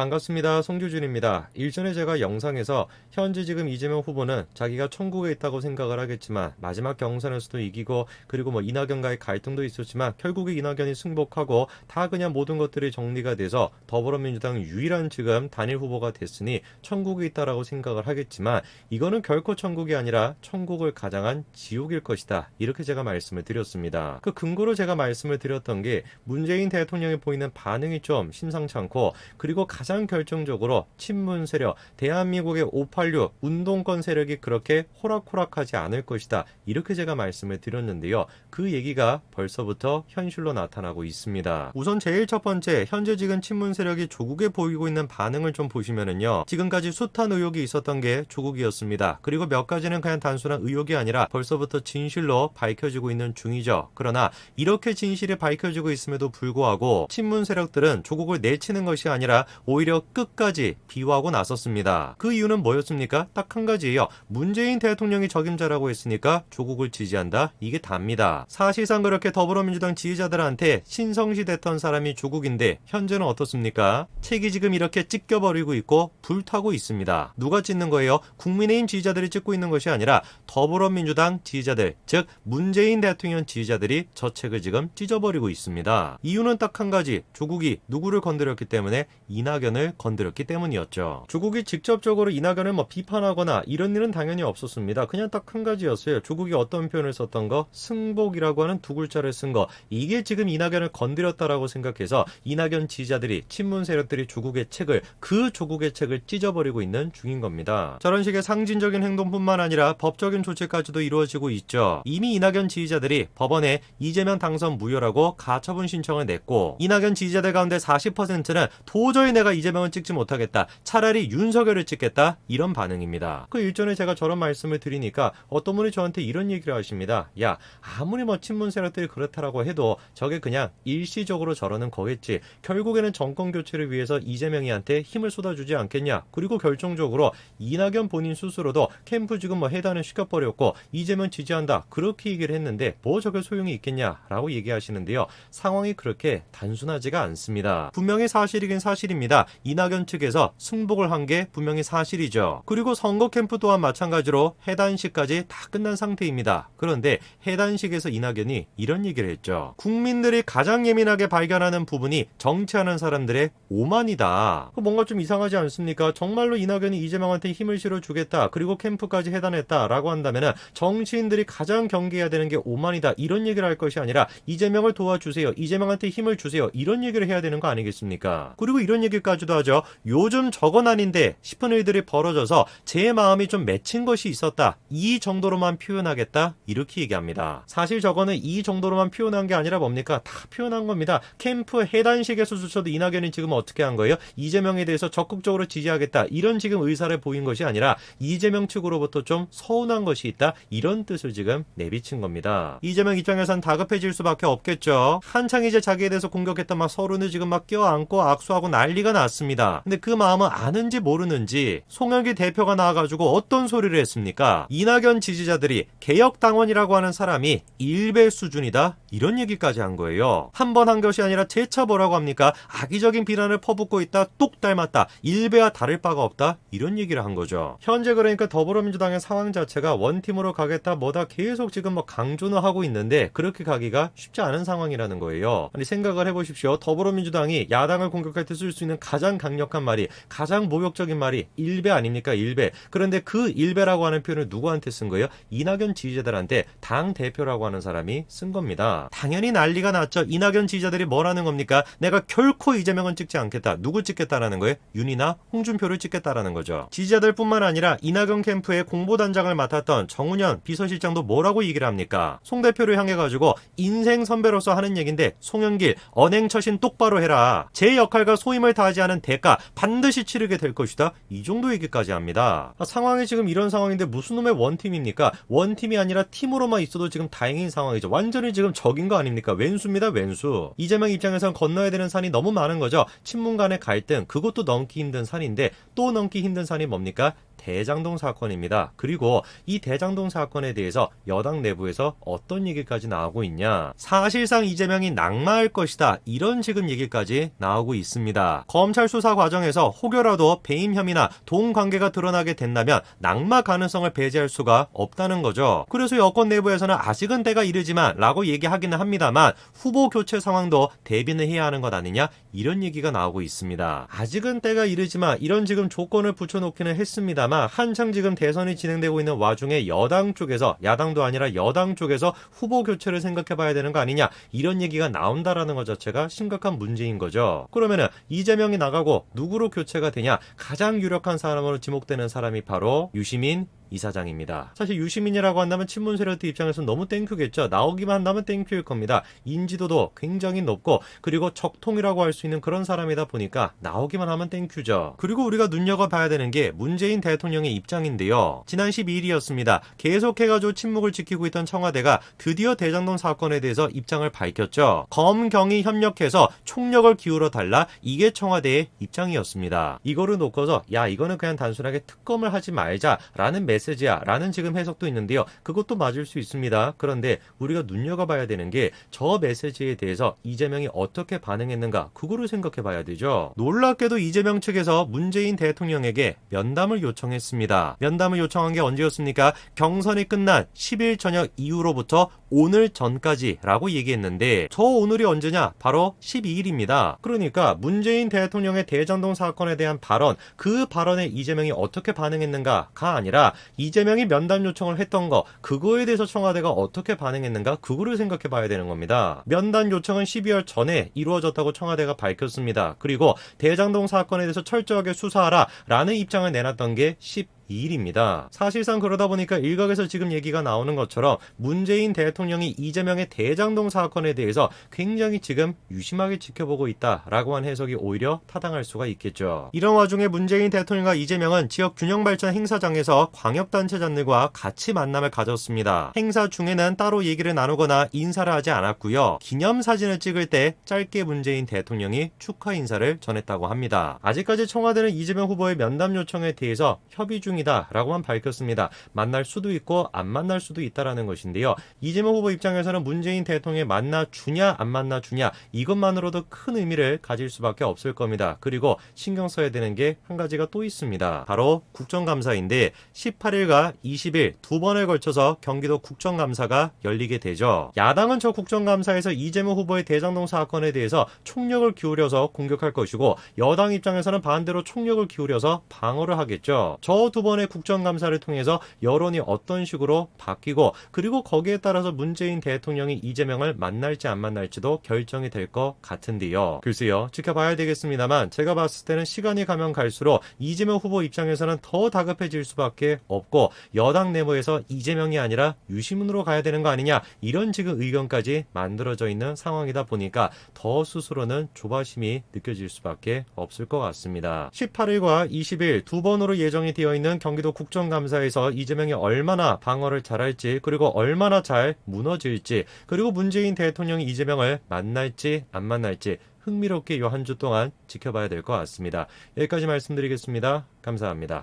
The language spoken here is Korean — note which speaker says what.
Speaker 1: 반갑습니다. 송규준입니다. 일전에 제가 영상에서 현재 지금 이재명 후보는 자기가 천국에 있다고 생각을 하겠지만 마지막 경선에서도 이기고 그리고 이낙연과의 갈등도 있었지만 결국에 이낙연이 승복하고 다 그냥 모든 것들이 정리가 돼서 더불어민주당 유일한 지금 단일 후보가 됐으니 천국에 있다라고 생각을 하겠지만 이거는 결코 천국이 아니라 천국을 가장한 지옥일 것이다. 이렇게 제가 말씀을 드렸습니다. 그 근거로 제가 말씀을 드렸던 게 문재인 대통령이 보이는 반응이 좀 심상치 않고 그리고 가장 결정적으로 친문 세력, 대한민국의 586 운동권 세력이 그렇게 호락호락하지 않을 것이다. 이렇게 제가 말씀을 드렸는데요. 그 얘기가 벌써부터 현실로 나타나고 있습니다. 우선 제일 첫 번째, 현재 지금 친문 세력이 조국에 보이고 있는 반응을 좀 보시면은요. 지금까지 숱한 의혹이 있었던 게 조국이었습니다. 그리고 몇 가지는 그냥 단순한 의혹이 아니라 벌써부터 진실로 밝혀지고 있는 중이죠. 그러나 이렇게 진실이 밝혀지고 있음에도 불구하고 친문 세력들은 조국을 내치는 것이 아니라 오히려 끝까지 비호하고 나섰습니다. 그 이유는 뭐였습니까? 딱 한 가지예요. 문재인 대통령이 적임자라고 했으니까 조국을 지지한다. 이게 답니다. 사실상 그렇게 더불어민주당 지지자들한테 신성시 됐던 사람이 조국인데 현재는 어떻습니까? 책이 지금 이렇게 찢겨버리고 있고 불타고 있습니다. 누가 찢는 거예요? 국민의힘 지지자들이 찢고 있는 것이 아니라 더불어민주당 지지자들, 즉 문재인 대통령 지지자들이 저 책을 지금 찢어버리고 있습니다. 이유는 딱 한 가지. 조국이 누구를 건드렸기 때문에 이낙연을 건드렸기 때문이었죠. 조국이 직접적으로 이낙연을 비판하거나 이런 일은 당연히 없었습니다. 그냥 딱 한 가지였어요. 조국이 어떤 표현을 썼던 거? 승복이라고 하는 두 글자를 쓴 거. 이게 지금 이낙연을 건드렸다라고 생각해서 이낙연 지지자들이 친문 세력들이 조국의 책을 찢어버리고 있는 중인 겁니다. 저런 식의 상징적인 행동뿐만 아니라 법적인 조치까지도 이루어지고 있죠. 이미 이낙연 지지자들이 법원에 이재명 당선 무효라고 가처분 신청을 냈고 이낙연 지지자들 가운데 40%는 도저히 내가 이재명을 찍지 못하겠다. 차라리 윤석열을 찍겠다. 이런 반응입니다. 그 일전에 제가 저런 말씀을 드리니까 어떤 분이 저한테 이런 얘기를 하십니다. 야, 아무리 친문 세력들이 그렇다라고 해도 저게 그냥 일시적으로 저러는 거겠지. 결국에는 정권 교체를 위해서 이재명이한테 힘을 쏟아주지 않겠냐. 그리고 결정적으로 이낙연 본인 스스로도 캠프 지금 해단을 시켜버렸고 이재명 지지한다. 그렇게 얘기를 했는데 저게 소용이 있겠냐라고 얘기하시는데요. 상황이 그렇게 단순하지가 않습니다. 분명히 사실이긴 사실입니다. 이낙연 측에서 승복을 한 게 분명히 사실이죠. 그리고 선거 캠프 또한 마찬가지로 해단식까지 다 끝난 상태입니다. 그런데 해단식에서 이낙연이 이런 얘기를 했죠. 국민들이 가장 예민하게 발견하는 부분이 정치하는 사람들의 오만이다. 뭔가 좀 이상하지 않습니까? 정말로 이낙연이 이재명한테 힘을 실어주겠다. 그리고 캠프까지 해단했다라고 한다면 정치인들이 가장 경계해야 되는 게 오만이다. 이런 얘기를 할 것이 아니라 이재명을 도와주세요. 이재명한테 힘을 주세요. 이런 얘기를 해야 되는 거 아니겠습니까? 그리고 이런 얘기까지도 하죠. 요즘 저건 아닌데 싶은 일들이 벌어져서 제 마음이 좀 맺힌 것이 있었다. 이 정도로만 표현하겠다. 이렇게 얘기합니다. 사실 저거는 이 정도로만 표현한 게 아니라 뭡니까? 다 표현한 겁니다. 캠프 해단식에서조차도 이낙연이 지금 어떻게 한 거예요? 이재명에 대해서 적극적으로 지지하겠다. 이런 지금 의사를 보인 것이 아니라 이재명 측으로부터 좀 서운한 것이 있다. 이런 뜻을 지금 내비친 겁니다. 이재명 입장에선 다급해질 수밖에 없겠죠. 한창 이제 자기에 대해서 공격했던 서른을 지금 껴안고 악수하고 난리가 났습니다. 근데 그 마음은 아는지 모르는지 송영길 대표가 나와가지고 어떤 소리를 했습니까? 이낙연 지지자들이 개혁당원이라고 하는 사람이 일배 수준이다. 이런 얘기까지 한 거예요. 한 번 한 것이 아니라 재차 뭐라고 합니까? 악의적인 비난을 퍼붓고 있다. 똑 닮았다. 일배와 다를 바가 없다. 이런 얘기를 한 거죠. 현재 그러니까 더불어민주당의 상황 자체가 원팀으로 가겠다 뭐다 계속 지금 강조는 하고 있는데 그렇게 가기가 쉽지 않은 상황이라는 거예요. 아니 생각을 해보십시오. 더불어민주당이 야당을 공격할 때 쓸 수 있는 가장 강력한 말이 가장 모욕적인 말이 일배 아닙니까? 일배. 그런데 그 일배라고 하는 표현을 누구한테 쓴 거예요? 이낙연 지지자들한테 당 대표라고 하는 사람이 쓴 겁니다. 당연히 난리가 났죠. 이낙연 지지자들이 뭐라는 겁니까? 내가 결코 이재명은 찍지 않겠다. 누구 찍겠다라는 거예요? 윤이나 홍준표를 찍겠다라는 거죠. 지지자들뿐만 아니라 이낙연 캠프의 공보단장을 맡았던 정운현 비서실장도 뭐라고 얘기를 합니까? 송 대표를 향해 가지고 인생 선배로서 하는 얘기인데 송영길 언행처신 똑바로 해라. 제 역할과 소임을 다하지 않은 대가 반드시 치르게 될 것이다. 이 정도 얘기까지 합니다. 상황이 지금 이런 상황인데 무슨 놈의 원팀입니까? 원팀이 아니라 팀으로만 있어도 지금 다행인 상황이죠. 완전히 지금 적인 거 아닙니까? 왼수입니다. 왼수. 이재명 입장에선 건너야 되는 산이 너무 많은 거죠. 친문 간의 갈등 그것도 넘기 힘든 산인데 또 넘기 힘든 산이 뭡니까? 대장동 사건입니다. 그리고 이 대장동 사건에 대해서 여당 내부에서 어떤 얘기까지 나오고 있냐. 사실상 이재명이 낙마할 것이다. 이런 지금 얘기까지 나오고 있습니다. 검찰 수사 과정에서 혹여라도 배임 혐의나 돈 관계가 드러나게 된다면 낙마 가능성을 배제할 수가 없다는 거죠. 그래서 여권 내부에서는 아직은 때가 이르지만 라고 얘기하기는 합니다만 후보 교체 상황도 대비는 해야 하는 것 아니냐 이런 얘기가 나오고 있습니다. 아직은 때가 이르지만 이런 지금 조건을 붙여놓기는 했습니다만 한창 지금 대선이 진행되고 있는 와중에 여당 쪽에서 야당도 아니라 여당 쪽에서 후보 교체를 생각해봐야 되는 거 아니냐 이런 얘기가 나온다라는 것 자체가 심각한 문제인 거죠. 그러면은 이재명이 나가고 누구로 교체가 되냐 가장 유력한 사람으로 지목되는 사람이 바로 유시민 이사장입니다. 사실 유시민이라고 한다면 친문 세력들 입장에서는 너무 땡큐겠죠. 나오기만 한다면 땡큐일 겁니다. 인지도도 굉장히 높고 그리고 적통이라고 할 수 있는 그런 사람이다 보니까 나오기만 하면 땡큐죠. 그리고 우리가 눈여겨봐야 되는 게 문재인 대통령의 입장인데요. 지난 12일이었습니다. 계속해가지고 침묵을 지키고 있던 청와대가 드디어 대장동 사건에 대해서 입장을 밝혔죠. 검경이 협력해서 총력을 기울여 달라 이게 청와대의 입장이었습니다. 이거를 놓고서 야 이거는 그냥 단순하게 특검을 하지 말자라는 메시지야 라는 지금 해석도 있는데요. 그것도 맞을 수 있습니다. 그런데 우리가 눈여겨봐야 되는 게 저 메시지에 대해서 이재명이 어떻게 반응했는가 그거를 생각해 봐야 되죠. 놀랍게도 이재명 측에서 문재인 대통령에게 면담을 요청했습니다. 면담을 요청한 게 언제였습니까? 경선이 끝난 10일 저녁 이후로부터 오늘 전까지 라고 얘기했는데 저 오늘이 언제냐? 바로 12일입니다. 그러니까 문재인 대통령의 대장동 사건에 대한 발언, 그 발언에 이재명이 어떻게 반응했는가가 아니라 이재명이 면담 요청을 했던 거 그거에 대해서 청와대가 어떻게 반응했는가 그거를 생각해 봐야 되는 겁니다. 면담 요청은 12월 전에 이루어졌다고 청와대가 밝혔습니다. 그리고 대장동 사건에 대해서 철저하게 수사하라 라는 입장을 내놨던 게 12일입니다. 사실상 그러다 보니까 일각에서 지금 얘기가 나오는 것처럼 문재인 대통령이 이재명의 대장동 사건에 대해서 굉장히 지금 유심하게 지켜보고 있다라고 한 해석이 오히려 타당할 수가 있겠죠. 이런 와중에 문재인 대통령과 이재명은 지역 균형발전 행사장에서 광역단체장들과 같이 만남을 가졌습니다. 행사 중에는 따로 얘기를 나누거나 인사를 하지 않았고요. 기념사진을 찍을 때 짧게 문재인 대통령이 축하 인사를 전했다고 합니다. 아직까지 청와대는 이재명 후보의 면담 요청에 대해서 협의 중이 라고만 밝혔습니다. 만날 수도 있고 안 만날 수도 있다라는 것인데요. 이재명 후보 입장에서는 문재인 대통령이 만나주냐 안 만나주냐 이것만으로도 큰 의미를 가질 수밖에 없을 겁니다. 그리고 신경 써야 되는 게 한 가지가 또 있습니다. 바로 국정감사인데 18일과 20일 두 번에 걸쳐서 경기도 국정감사가 열리게 되죠. 야당은 저 국정감사에서 이재명 후보의 대장동 사건에 대해서 총력을 기울여서 공격할 것이고 여당 입장에서는 반대로 총력을 기울여서 방어를 하겠죠. 저 두 번의 국정감사를 통해서 여론이 어떤 식으로 바뀌고 그리고 거기에 따라서 문재인 대통령이 이재명을 만날지 안 만날지도 결정이 될 것 같은데요. 글쎄요. 지켜봐야 되겠습니다만 제가 봤을 때는 시간이 가면 갈수록 이재명 후보 입장에서는 더 다급해질 수밖에 없고 여당 내부에서 이재명이 아니라 유시민으로 가야 되는 거 아니냐 이런 지금 의견까지 만들어져 있는 상황이다 보니까 더 스스로는 조바심이 느껴질 수밖에 없을 것 같습니다. 18일과 20일 두 번으로 예정이 되어 있는 경기도 국정감사에서 이재명이 얼마나 방어를 잘할지 그리고 얼마나 잘 무너질지 그리고 문재인 대통령이 이재명을 만날지 안 만날지 흥미롭게 이 한 주 동안 지켜봐야 될 것 같습니다. 여기까지 말씀드리겠습니다. 감사합니다.